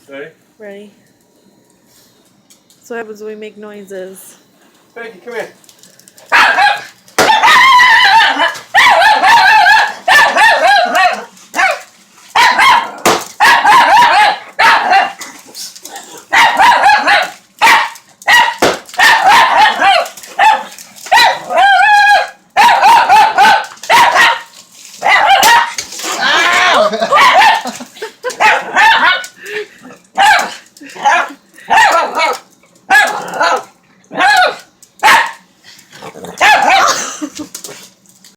Ready? Ready? So what happens when we make noises? Becky, come here.